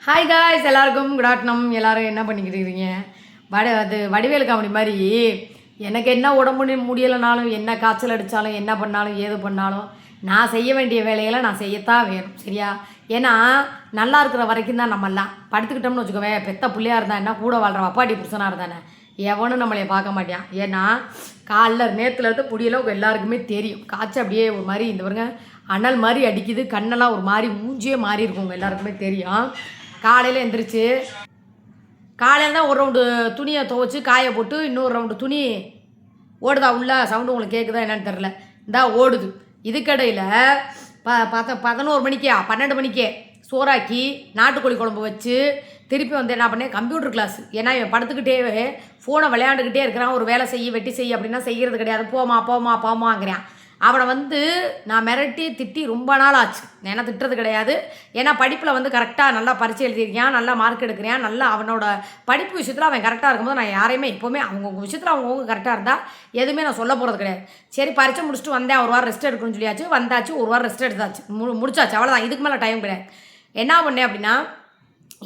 Hi guys, எல்லாருக்கும் good afternoon. எல்லோரும் என்ன பண்ணிக்கிட்டு இருக்கீங்க? வடிவேலு காமெடி மாதிரி எனக்கு என்ன உடம்பு முடியலைனாலும், என்ன காய்ச்சல் அடித்தாலும், என்ன பண்ணாலும், ஏது பண்ணாலும் நான் செய்ய வேண்டிய வேலைகளை நான் செய்யத்தான் வேணும், சரியா? ஏன்னா நல்லா இருக்கிற வரைக்கும் தான் நம்மெல்லாம் படுத்துக்கிட்டோம்னு வச்சுக்கோவேன். பெத்த பிள்ளையாக இருந்தா என்ன, கூட வாழ்கிற அப்பாட்டி புருஷனாக இருந்தானே எவனும் நம்மளைய பார்க்க மாட்டான். ஏன்னா காலைல நேற்றுலேருந்து முடியல எல்லாருக்குமே தெரியும். காய்ச்சல் அப்படியே ஒரு மாதிரி இந்த பாருங்க அனல் மாதிரி அடிக்குது, கண்ணெல்லாம் ஒரு மாதிரி மூஞ்சியே மாறி இருக்குங்க, எல்லாருக்குமே தெரியும். காலையில் எழுந்திரிச்சு காலையில் தான் ஒரு ரவுண்டு துணியை துவைச்சி காய போட்டு இன்னொரு ரவுண்டு துணி ஓடுதா உள்ள சவுண்டு உங்களுக்கு கேட்குதா என்னன்னு தெரில, இந்தா ஓடுது. இதுக்கடையில் 11 மணிக்கே 12 மணிக்கே சோறாக்கி நாட்டுக்கோழி குழம்பு வச்சு திருப்பி வந்து என்ன பண்ணேன், கம்ப்யூட்டர் கிளாஸ். ஏன்னா படுத்துக்கிட்டே ஃபோனை விளையாண்டுக்கிட்டே இருக்கிறான். ஒரு வேலை செய்ய வெட்டி செய்ய அப்படின்னா செய்கிறது கிடையாது. போமாங்கிறான். அவனை வந்து நான் மிரட்டி திட்டி ரொம்ப நாள் ஆச்சு. ஏன்னா திட்டுறது கிடையாது. ஏன்னா படிப்பில் வந்து கரெக்டாக நல்லா பரீட்சை எழுதியிருக்கான், நல்லா மார்க் எடுக்கிறான். நல்லா அவனோட படிப்பு விஷயத்தில் அவன் கரெக்டாக இருக்கும்போது நான் யாரையுமே எப்போவுமே அவங்கவுங்க விஷயத்தில் அவங்கவுங்க கரெக்டாக இருந்தால் எதுவுமே நான் சொல்ல போகிறது கிடையாது. சரி, பரீட்சை முடிச்சுட்டு வந்தேன், ஒரு வாரம் ரெஸ்ட் எடுக்கணும்னு சொல்லியாச்சு. வந்தாச்சு, ஒரு வாரம் ரெஸ்ட் எடுத்தாச்சு, முடிச்சாச்சு, அவ்வளோதான். இதுக்கு மேலே டைம் கிடையாது. என்ன பண்ணேன் அப்படின்னா,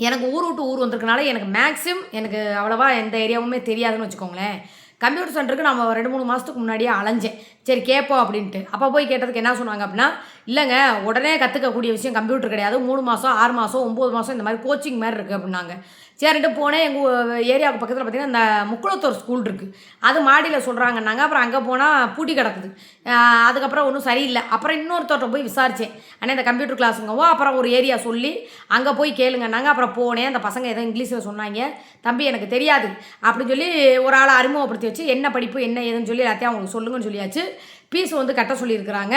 எனக்கு ஊர் விட்டு ஊர் வந்திருக்கனால எனக்கு மேக்ஸிமம் எனக்கு அவ்வளோவா எந்த ஏரியாவுமே தெரியாதுன்னு வச்சுக்கோங்களேன். கம்ப்யூட்டர் சென்டருக்கு நம்ம 2-3 மாதத்துக்கு முன்னாடியே அலைஞ்சேன். சரி கேட்போம் அப்படின்ட்டு. அப்போ போய் கேட்டதுக்கு என்ன சொன்னாங்க அப்படின்னா, இல்லைங்க உடனே கற்றுக்கக்கூடிய விஷயம் கம்ப்யூட்டர் கிடையாது, 3 மாதம் 6 மாதம் 9 மாதம் இந்த மாதிரி கோச்சிங் மாதிரி இருக்குது அப்படின்னாங்க. சரின்ட்டு போனேன். எங்கள் ஏரியாவுக்கு பக்கத்தில் பார்த்திங்கன்னா இந்த முக்குளத்தூர் ஸ்கூல் இருக்குது, அது மாடியில் சொல்கிறாங்கன்னாங்க. அப்புறம் அங்கே போனால் பூட்டி கிடக்குது. அதுக்கப்புறம் ஒன்றும் சரியில்லை. அப்புறம் இன்னொருத்தோட்ட போய் விசாரித்தேன், ஆனால் இந்த கம்ப்யூட்டர் கிளாஸுங்கவோ. அப்புறம் ஒரு ஏரியா சொல்லி அங்கே போய் கேளுங்கன்னாங்க. அப்புறம் போனேன். அந்த பசங்க ஏதோ இங்கிலீஷில் சொன்னாங்க. தம்பி எனக்கு தெரியாது அப்படின்னு சொல்லி ஒரு ஆளை அறிமுகப்படுத்தி வச்சு என்ன படிப்பு என்ன ஏதுன்னு சொல்லி எல்லாத்தையும் அவங்களுக்கு சொல்லுங்கன்னு சொல்லியாச்சு. ஃபீஸ் வந்து கட்ட சொல்லியிருக்கிறாங்க.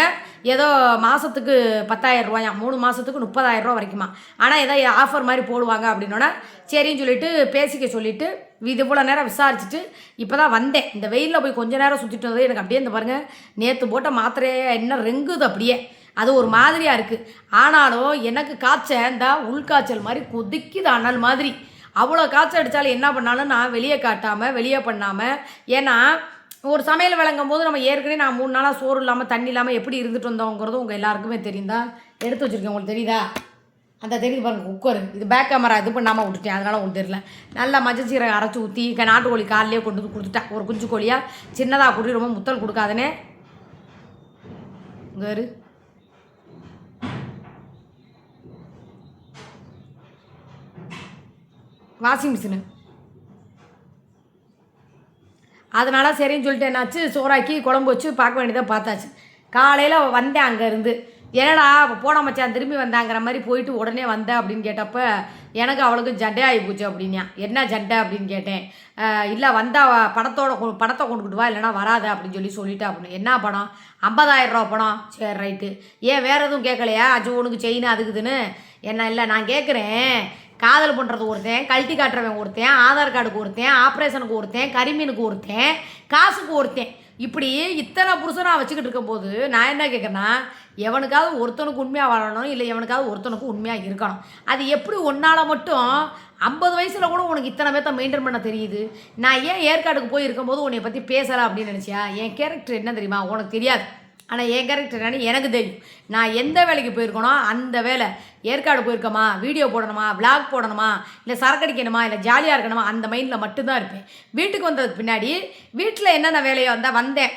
ஏதோ மாதத்துக்கு 10,000 ரூபாயா, 3 மாதத்துக்கு 30,000 ரூபா வரைக்குமா. ஆனால் ஏதோ ஆஃபர் மாதிரி போடுவாங்க அப்படின்னோன்னா சரின்னு சொல்லிட்டு பேசிக்க சொல்லிவிட்டு இது இவ்வளோ நேரம் விசாரிச்சுட்டு இப்போ தான் வந்தேன். இந்த வெயிலில் போய் கொஞ்சம் நேரம் சுற்றிட்டு வந்தது எனக்கு அப்படியே இந்த பாருங்கள், நேற்று போட்ட மாத்திரையே என்ன ரெங்குது அப்படியே, அது ஒரு மாதிரியாக இருக்குது. ஆனாலும் எனக்கு காய்ச்சல் இந்த உள்காய்ச்சல் மாதிரி கொதிக்குது, அனல் மாதிரி. அவ்வளோ காய்ச்சல் அடித்தாலும் என்ன பண்ணாலும் நான் வெளியே காட்டாமல் வெளியே பண்ணாமல். ஏன்னா ஒரு சமையல் விளங்கும் போது நம்ம ஏற்கனவே நான் 3 நாளாக சோறு இல்லாமல் தண்ணி இல்லாமல் எப்படி இருந்துட்டு வந்தோங்கிறது உங்கள் எல்லாருக்குமே தெரியுதா. எடுத்து வச்சுருக்கேன், உங்களுக்கு தெரியுதா? அந்த தெரியுது பாருங்கள் குக்கர், இது பேக் கேமரா இது பண்ணாமல் விட்டுட்டேன், அதனால் உங்களுக்கு தெரியல. நல்லா மஞ்சள் சீரகம் அரைச்சி ஊற்றி நாட்டுக்கோழி காலையிலே கொண்டு வந்து கொடுத்துட்டேன். ஒரு குஞ்சு கோழியாக சின்னதாக கூட்டி, ரொம்ப முத்தல் கொடுக்காதனே. இங்கே வாஷிங் மிஷினு, அதனால் சரின்னு சொல்லிட்டு என்னாச்சு, சோறாக்கி குழம்பு வச்சு பார்க்க வேண்டியதாக பார்த்தாச்சு. காலையில் வந்தேன் அங்கேருந்து. ஏன்னா போன மச்சான் திரும்பி வந்தாங்கிற மாதிரி போயிட்டு உடனே வந்தேன் அப்படின்னு கேட்டப்ப எனக்கு அவளுக்கு ஜண்டை ஆகி போச்சு அப்படின்னா. என்ன ஜண்டை அப்படின்னு கேட்டேன். இல்லை வந்தால் படத்தை கொண்டுக்கிட்டு வா, இல்லைனா வராது அப்படின்னு சொல்லிட்டா. அப்படின்னு என்ன படம்? 50,000 ரூபா படம். சரி ரைட்டு. ஏன் வேறு எதுவும் கேட்கலையா? அஜு உனக்கு செயின் அதுக்குதுன்னு. என்ன இல்லை நான் கேட்குறேன், காதல் பண்ணுறது ஒருத்தன், கழட்டி காட்டுறவன் ஒருத்தன், ஆதார் கார்டுக்கு ஒருத்தன், ஆப்ரேஷனுக்கு ஒருத்தன், கரிமீனுக்கு ஒருத்தன், காசுக்கு ஒருத்தன், இப்படி இத்தனை புருஷனாக வச்சுக்கிட்டு இருக்கும்போது நான் என்ன கேட்குறேன்னா, எவனுக்காவது ஒருத்தனுக்கு உண்மையாக வாழணும், இல்லை எவனுக்காவது ஒருத்தனுக்கு உண்மையாக இருக்கணும். அது எப்படி ஒன்றால் மட்டும் 50 வயசில் கூட உனக்கு இத்தனை பேர்த்த மெயின்டைன் பண்ண தெரியுது? நான் ஏன் ஏற்காடுக்கு போய் இருக்கும்போது உன்னை பற்றி பேசலாம் அப்படின்னு நினச்சியா? என் கேரக்டர் என்ன தெரியுமா? உனக்கு தெரியாது. ஆனால் என் கேரக்டர் என்னன்னு எனக்கு தெரியும். நான் எந்த வேலைக்கு போயிருக்கனோ அந்த வேலை. ஏற்காடு போயிருக்கோமா, வீடியோ போடணுமா, விளாக் போடணுமா, இல்லை சரக்கடிக்கணுமா, இல்லை ஜாலியாக இருக்கணுமா, அந்த மைண்டில் மட்டும்தான் இருப்பேன். வீட்டுக்கு வந்ததுக்கு பின்னாடி வீட்டில் என்னென்ன வேலையோ வந்தேன்.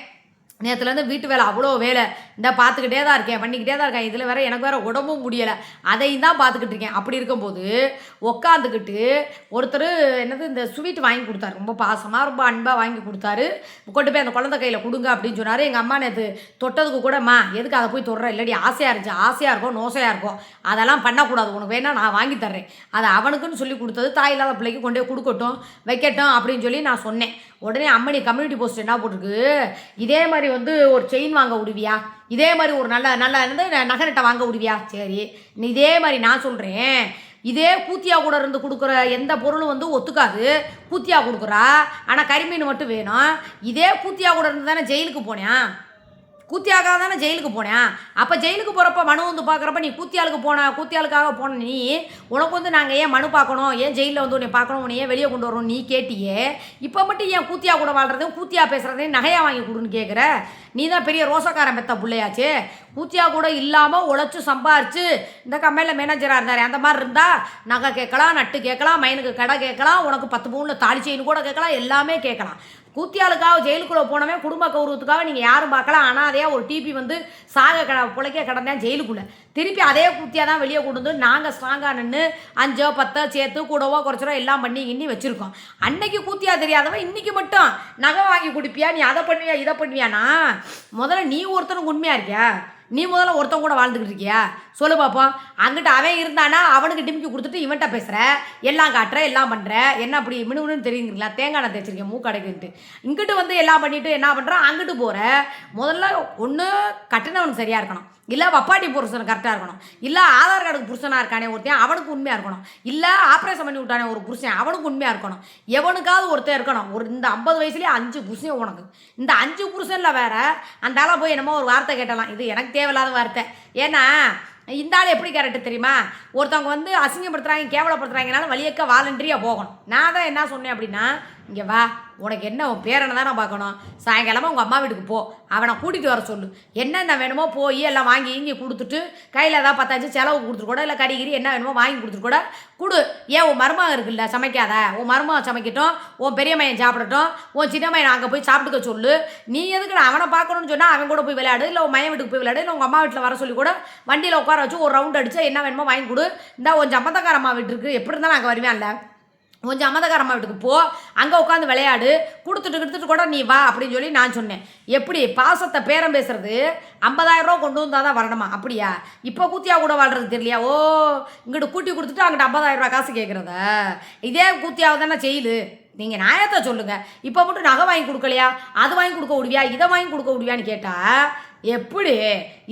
நேற்றுலேருந்து வீட்டு வேலை அவ்வளோ வேலை இந்த பார்த்துக்கிட்டே தான் இருக்கேன், பண்ணிக்கிட்டே தான் இருக்கேன். இதில் வேறு எனக்கு வேறு உடம்பும் முடியலை, அதையும் தான் பார்த்துக்கிட்டு இருக்கேன். அப்படி இருக்கும்போது உட்காந்துக்கிட்டு ஒருத்தர் என்னது இந்த ஸ்வீட் வாங்கி கொடுத்தாரு, ரொம்ப பாசமாக ரொம்ப அன்பாக வாங்கி கொடுத்தாரு. கொண்டு போய் அந்த குழந்தை கையில் கொடுங்க அப்படின்னு சொன்னார். எங்கள் அம்மா நேற்று தொட்டதுக்கு கூடம்மா எதுக்கு அதை போய் தொடுற, இல்லாடி ஆசையாக இருந்துச்சு, ஆசையாக இருக்கும் நோசையாக இருக்கும், அதெல்லாம் பண்ணக்கூடாது, உனக்கு வேணால் நான் வாங்கி தர்றேன், அதை அவனுக்குன்னு சொல்லி கொடுத்தது தாய் இல்லாத பிள்ளைக்கு கொண்டு போய் கொடுக்கட்டும் வைக்கட்டும் அப்படின்னு சொல்லி நான் சொன்னேன். உடனே அம்மணி கம்யூனிட்டி போஸ்ட் என்ன போட்டிருக்கு, இதே மாதிரி வந்து ஒரு செயின் வாங்க விடுவியா, இதே மாதிரி ஒரு நல்ல நகை நட்டை வாங்க விடுவியா? சரி, இதே மாதிரி நான் சொல்கிறேன், இதே கூத்தியா கூட இருந்து கொடுக்குற எந்த பொருளும் வந்து ஒத்துக்காது, கூத்தியா கொடுக்குறா, ஆனால் கரிமீன் மட்டும் வேணும். இதே கூத்தியா கூட இருந்து தானே ஜெயிலுக்கு போனேன், கூத்தியாக்காக தானே ஜெயிலுக்கு போனேன். அப்போ ஜெயிலுக்கு போகிறப்ப மனு வந்து பார்க்குறப்ப நீ கூத்தியாளுக்காக போன நீ உனக்கு வந்து நாங்கள் ஏன் மனு பார்க்கணும், ஏன் ஜெயிலில் வந்து உன்னை பார்க்கணும், உன்னை ஏன் வெளியே கொண்டு வரணும் நீ கேட்டியே. இப்போ மட்டும் ஏன் கூத்தியா கூட வாழ்கிறதையும் கூத்தியா பேசுகிறதையும் நகையாக வாங்கி கொடுன்னு கேட்குற. நீ தான் பெரிய ரோசக்காரன் பெத்த பிள்ளையாச்சு. கூத்தியா கூட இல்லாமல் உழைச்சி சம்பாரிச்சு இந்த கம்பெனியில் மேனேஜராக இருந்தார். அந்த மாதிரி இருந்தால் நகை கேட்கலாம், நட்டு கேட்கலாம், மைனுக்கு கடை கேட்கலாம், உனக்கு 10 பவுனில் தாலி செயின் கூட கேட்கலாம், எல்லாமே கேட்கலாம். கூத்தியாளுக்காக ஜெயிலுக்குள்ளே போனவே குடும்ப கௌரவத்துக்காக நீங்கள் யாரும் பார்க்கலாம். அனாதையாக ஒரு டிபி வந்து பிழைக்க கடந்தேன் ஜெயிலுக்குள்ளே. திருப்பி அதே கூத்தியாக தான் வெளியே கொண்டு வந்து நாங்கள் ஸ்ட்ராங்காக நின்று 5 10 சேர்த்து கூடவோ குறைச்சரோ எல்லாம் பண்ணி இன்னி வச்சுருக்கோம். அன்னைக்கு கூத்தியா தெரியாதவன் இன்றைக்கி மட்டும் நகை வாங்கி கொடுப்பியா, நீ அதை பண்ணுவியா இதை பண்ணுவியானா? முதல்ல நீ ஒருத்தனுக்கு உண்மையாக இருக்கியா? நீ முதல்ல ஒருத்தன் கூட வாழ்ந்துக்கிட்டு இருக்கியா? சொல்லு பார்ப்போம். அங்கிட்ட அவன் இருந்தானா அவனுக்கு டிமிக்கி கொடுத்துட்டு இவன்ட்ட பேசுகிற, எல்லாம் காட்டுற, எல்லாம் பண்ணுற, என்ன அப்படி மினுன்னு தெரியுங்களா? தேங்காய் நான் தேய்ச்சிருக்கேன் மூக்கடைக்குன்ட்டு. இங்கிட்டு வந்து எல்லாம் பண்ணிவிட்டு என்ன பண்ணுறான், அங்கிட்டு போகிற. முதல்ல ஒன்று கட்டினவனுக்கு சரியாக இருக்கணும், இல்லை வப்பாட்டி புருஷன் கரெக்டாக இருக்கணும், இல்லை ஆதார் கார்டுக்கு புருஷனாக இருக்கானே ஒருத்தன் அவனுக்கு உண்மையாக இருக்கணும், இல்லை ஆப்ரேஷன் பண்ணி விட்டானே ஒரு புருஷன் அவனுக்கு உண்மையாக இருக்கணும். எவனுக்காவது ஒருத்தர் இருக்கணும். இந்த 50 வயசுலேயே 5 புருஷன் உனக்கு. இந்த 5 புருஷனில் வேற அந்த ஆளை போய் என்னமோ ஒரு வார்த்தை கேட்டலாம். இது எனக்கு தேவையில்லாத வார்த்தை. ஏன்னா இந்த ஆள் எப்படி கேரக்டு தெரியுமா? ஒருத்தவங்க வந்து அசிங்கப்படுத்துகிறாங்க, கேவலப்படுத்துகிறாங்கனால வழியக்க வாலண்டரியாக போகணும். நான் தான் என்ன சொன்னேன் அப்படின்னா, இங்கே வா, உனக்கு என்ன உன் பேரனை தானே பார்க்கணும், சாயங்காலமாக உங்கள் அம்மா வீட்டுக்கு போ, அவனை கூட்டிகிட்டு வர சொல்லு, என்னென்ன வேணுமோ போய் எல்லாம் வாங்கி இங்கே கொடுத்துட்டு கையில் ஏதாவது 10 செலவு கொடுத்துட்டு கூட, இல்லை கறிகிரி என்ன வேணுமோ வாங்கி கொடுத்துட்டு கூட கொடு. ஏன் உன் மருமகன் இருக்குல்ல சமைக்காத, உன் மருமகன் சமைக்கட்டும், உன் பெரிய மையன் சாப்பிடட்டும், உன் சின்ன மையன் அங்கே போய் சாப்பிட்டுக்க சொல்லு. நீ எதுக்கு அவனை பார்க்கணும்னு சொன்னால் அவன் கூட போய் விளையாடு, இல்லை உன் மையன் வீட்டுக்கு போய் விளையாடு, இல்லை உங்கள் அம்மா வீட்டில் வர சொல்லி கூட வண்டியில் உட்கார வச்சு ஒரு ரவுண்ட் அடிச்சு என்ன வேணுமோ வாங்கி கொடு. இந்த உன் சம்மந்தக்கார அம்மா வீட்டுக்கு எப்படி இருந்தாலும் அங்கே வருவேன் இல்லை, கொஞ்சம் அம்மதக்காரம்மா வீட்டுக்கு போ, அங்கே உட்காந்து விளையாடு, கொடுத்துட்டு கூட நீ வா அப்படின்னு சொல்லி நான் சொன்னேன். எப்படி பாசத்தை பேரம் பேசுறது? 50,000 ரூபா கொண்டு வந்தால் தான் வரணுமா? அப்படியா? இப்போ கூத்தியா கூட வாழ்றது தெரியலையா? ஓ, இங்கிட்ட கூட்டி கொடுத்துட்டு அங்கிட்ட 50,000 ரூபா காசு கேட்குறத? இதே கூத்தியாவை தானே ஜெயிலு. நீங்கள் நியாயத்தை சொல்லுங்கள். இப்போ மட்டும் நகை வாங்கி கொடுக்கலையா, அது வாங்கி கொடுக்க விடுவியா, இதை வாங்கி கொடுக்க விடுவியான்னு கேட்டால் எப்படி?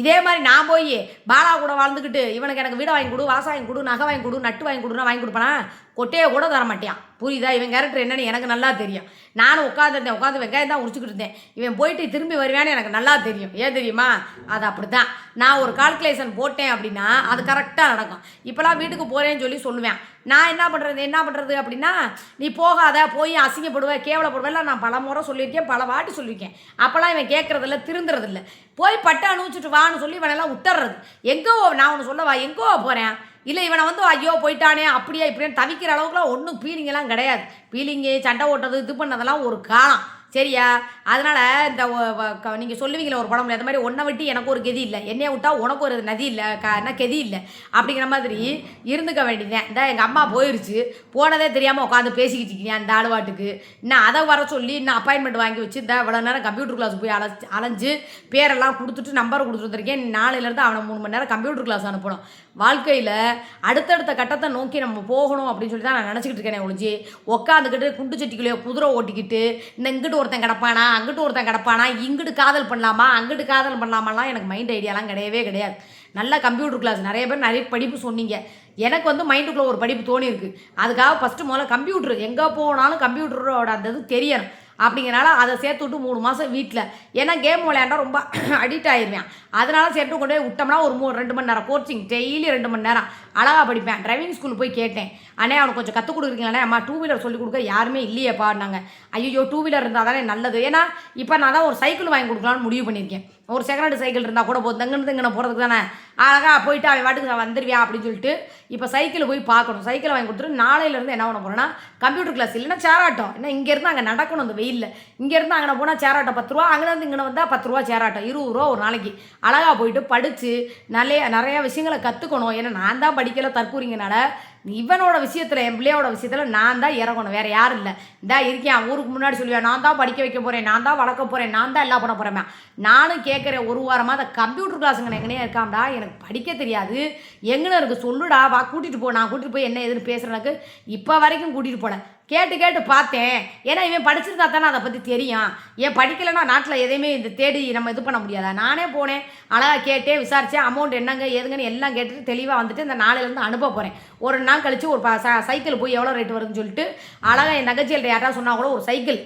இதே மாதிரி நான் போய் பாலா கூட வாழ்ந்துக்கிட்டு இவனுக்கு எனக்கு வீடை வாங்கி கொடு, வாசம் வாங்கி கொடு, நகை வாங்கி கொடு, நட்டு வாங்கி கொடுனா வாங்கி கொடுப்பானா? கொட்டையை கூட தர மாட்டியான். புரியுதா? இவன் கேரக்டர் என்னன்னு எனக்கு நல்லா தெரியும். நானும் உட்காந்து வெங்காயம் தான் உடிச்சிக்கிட்டு இருந்தேன். இவன் போயிட்டு திரும்பி வருவான்னு எனக்கு நல்லா தெரியும். ஏன் தெரியுமா? அது அப்படி தான். நான் ஒரு கால்குலேஷன் போட்டேன் அப்படின்னா அது கரெக்டாக நடக்கும். இப்போலாம் வீட்டுக்கு போகிறேன்னு சொல்லி சொல்லுவேன். நான் என்ன பண்ணுறது அப்படின்னா, நீ போகாத, போய் அசிங்கப்படுவேன், கேவலப்படுவேன், நான் பல முறை சொல்லியிருக்கேன், பல வாட்டி சொல்லியிருக்கேன். அப்போல்லாம் இவன் கேட்குறதில்ல, திருந்துறதில்ல. போய் பட்டை அனுப்பிச்சிட்டு வான்னு சொல்லி இவனெல்லாம் விட்டுறது. எங்கோ நான் ஒன்று சொல்லவா, எங்கோ போகிறேன், இல்லை இவனை வந்து ஐயோ போயிட்டானே அப்படியே இப்படின்னு தவிக்கிற அளவுக்குலாம் ஒன்றும் ஃபீலிங்கெல்லாம் கிடையாது. ஃபீலிங்கு சண்டை ஓட்டது இது பண்ணதெல்லாம் ஒரு காலம். சரியா? அதனால் இந்த நீங்கள் சொல்லுவீங்களே ஒரு படம், அந்த மாதிரி ஒன்றை விட்டு எனக்கு ஒரு கெதி இல்லை, என்னையை விட்டால் உனக்கு ஒரு நதி இல்லை, என்ன கெதி இல்லை அப்படிங்கிற மாதிரி இருந்துக்க வேண்டியதேன். இந்த எங்கள் அம்மா போயிடுச்சு, போனதே தெரியாமல் உட்காந்து பேசிக்கிட்டு இருக்கீங்க அந்த ஆளுவாட்டுக்கு. இன்னும் அதை வர சொல்லி இன்னும் அப்பாயின்மெண்ட் வாங்கி வச்சு இந்த இவ்வளோ நேரம் கம்ப்யூட்டர் கிளாஸ் போய் அலைஞ்சு பேரெல்லாம் கொடுத்துட்டு நம்பர் கொடுத்துட்டு வந்திருக்கேன். நாளையிலேருந்து அவனை 3 மணி நேரம் கம்ப்யூட்டர் கிளாஸ் அனுப்பணும். வாழ்க்கையில் அடுத்தடுத்த கட்டத்தை நோக்கி நம்ம போகணும் அப்படின்னு சொல்லி தான் நான் நினச்சிக்கிட்டு இருக்கேன். ஒழிஞ்சு உட்காந்துக்கிட்டு குண்டு சட்டிக்குள்ளேயோ குதிரை ஓட்டிக்கிட்டு இந்த இங்கிட்டு ஒருத்தன் கிடப்பானா, அங்கிட்டு ஒருத்தன் கிடப்பானா, இங்கிட்டு காதல் பண்ணலாமா, அங்கிட்டு காதல் பண்ணலாமாலாம் எனக்கு மைண்ட் ஐடியாலாம் கிடையவே கிடையாது. நல்லா கம்ப்யூட்டர் கிளாஸ் நிறைய பேர் நிறைய படிப்பு சொன்னீங்க. எனக்கு வந்து மைண்டுக்குள்ளே ஒரு படிப்பு தோணி இருக்குது. அதுக்காக ஃபஸ்ட்டு முதல்ல கம்ப்யூட்ரு எங்கே போனாலும் கம்ப்யூட்டரோட அந்த இது தெரியணும் அப்படிங்கிறனால அதை சேர்த்து விட்டு 3 மாதம் வீட்டில், ஏன்னா கேம் விளையாண்டா ரொம்ப அடிக்ட் ஆகிடுவேன். அதனால சேர்த்து கொண்டு போய் விட்டோம்னா ஒரு 2 மணி நேரம் கோச்சிங், டெய்லி 2 மணி நேரம் அழகாக படிப்பேன். டிரைவிங் ஸ்கூல் போய் கேட்டேன், அண்ணே அவனுக்கு கொஞ்சம் கற்றுக் கொடுக்குறீங்களே, அம்மா 2 வீலர் சொல்லிக் கொடுக்க யாருமே இல்லையேப்பான்னாங்க. ஐயோ 2 வீலர் இருந்தால் தானே நல்லது. ஏன்னா இப்போ நான் தான் ஒரு சைக்கிள் வாங்கி கொடுக்கலான்னு முடிவு பண்ணியிருக்கேன். ஒரு செகண்ட் சைக்கிள் இருந்தால் கூட போதும், தங்கன்னு போகிறதுக்கு தானே, அழகாக போயிட்டு அவன் வாட்டுக்கு நான் வந்துடுவியா அப்படின்னு சொல்லிட்டு இப்போ சைக்கிள் போய் பார்க்கணும். சைக்கிளை வாங்கி கொடுத்துட்டு நாளையிலேருந்து என்ன பண்ண போகிறேன்னா கம்ப்யூட்டர் கிளாஸ், இல்லைன்னா சேராட்டம். ஏன்னா இங்கேருந்து அங்கே நடக்கணும் அந்த வெயிலில். இங்கேருந்து அங்கே போனால் சேராட்டம் 10 ரூபா, அங்கேருந்து இங்கே வந்தால் 10 ரூபா சேராட்டம், 20 ரூபா ஒரு நாளைக்கு. அழகாக போயிட்டு படித்து நிறையா விஷயங்களை கற்றுக்கணும். ஏன்னா நான் தான் படிக்கலை தற்கூறிங்கனால இவனோட விஷயத்தில், என் பிள்ளையோட விஷயத்தில் நான் தான் இறங்கணும், வேறு யாரும் இல்லை. இந்தா இருக்கேன் ஊருக்கு முன்னாடி சொல்லுவேன், நான் தான் படிக்க வைக்க போகிறேன், நான் தான் வளர்க்க போகிறேன், நான் தான் எல்லாம் பண்ண போகிறேன். நானும் கேட்குறேன், ஒரு வாரமாக அந்த கம்ப்யூட்டர் கிளாஸுங்க எங்கனே இருக்காம்டா, எனக்கு படிக்க தெரியாது, எங்கன்னு இருக்குது சொல்லுடா, வா கூட்டிகிட்டு போ, நான் கூட்டிகிட்டு போய் என்ன எதுன்னு பேசுகிறேனுக்கு இப்போ வரைக்கும் கூட்டிகிட்டு போனேன். கேட்டு பார்த்தேன். ஏன்னா இவன் படிச்சிருந்தா தானே அதை பற்றி தெரியும். ஏன் படிக்கலைன்னா நாட்டில் எதையுமே இந்த தேடி நம்ம இது பண்ண முடியாதா? நானே போனேன், அழகாக கேட்டேன், விசாரித்தேன், அமௌண்ட் என்னங்க ஏதுங்கன்னு எல்லாம் கேட்டுட்டு தெளிவாக வந்துட்டு இந்த நாளையிலேருந்து அனுப்ப போகிறேன். ஒரு நாள் கழித்து ஒரு சைக்கிள் போய் எவ்வளோ ரேட்டு வருதுன்னு சொல்லிட்டு அழகாக என் தங்கச்சிகள்கிட்ட யாராவது சொன்னால் கூட ஒரு சைக்கிள்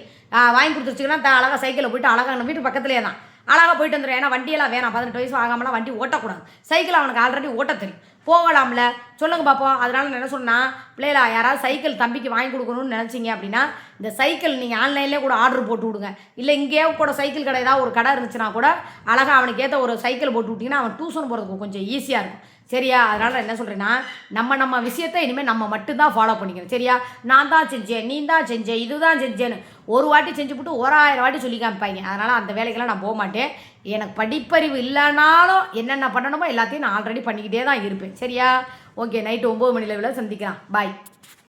வாங்கி கொடுத்துருச்சுன்னா அழகாக சைக்கிளில் போயிட்டு அழகாக வீட்டு பக்கத்துலேயே தான் அழகாக போயிட்டு வந்துடும். ஏன்னா வண்டியெல்லாம் வேணாம், 18 வயசு ஆகாமலாம் வண்டி ஓட்டக்கூடாது. சைக்கிள் அவனுக்கு ஆல்ரெடி ஓட்ட தெரியும், போகலாம்ல. சொல்லுங்க பார்ப்போம். அதனால் நான் என்ன சொன்னால், பிள்ளைகளா யாராவது சைக்கிள் தம்பிக்கு வாங்கி கொடுக்கணும்னு நினச்சிங்க அப்படின்னா இந்த சைக்கிள் நீங்கள் ஆன்லைன்லேயே கூட ஆர்டர் போட்டு விடுங்க. இல்லை இங்கேயே கூட சைக்கிள் கடை ஏதாவது ஒரு கடை இருந்துச்சுன்னா கூட அழகாக அவனுக்கு ஏற்ற ஒரு சைக்கிள் போட்டு விட்டிங்கன்னா அவன் டியூஷன் போகிறதுக்கு கொஞ்சம் ஈஸியாக இருக்கும். சரியா? அதனால் என்ன சொல்கிறேன்னா, நம்ம விஷயத்தை இனிமேல் நம்ம மட்டும்தான் ஃபாலோ பண்ணிக்கணும். சரியா? நான் தான் செஞ்சேன், நீ தான் செஞ்சேன், இதுதான் செஞ்சேன்னு ஒரு வாட்டி செஞ்சுவிட்டு 1000 வாட்டி சொல்லி காமிப்பாங்க. அதனால் அந்த வேலைக்கெல்லாம் நான் போக மாட்டேன். எனக்கு படிப்பறிவு இல்லைனாலும் என்னென்ன பண்ணணுமோ எல்லாத்தையும் நான் ஆல்ரெடி பண்ணிக்கிட்டே தான் இருப்பேன். சரியா? ஓகே, நைட்டு 9 மணி லெவலில் சந்திக்கலாம். பாய்.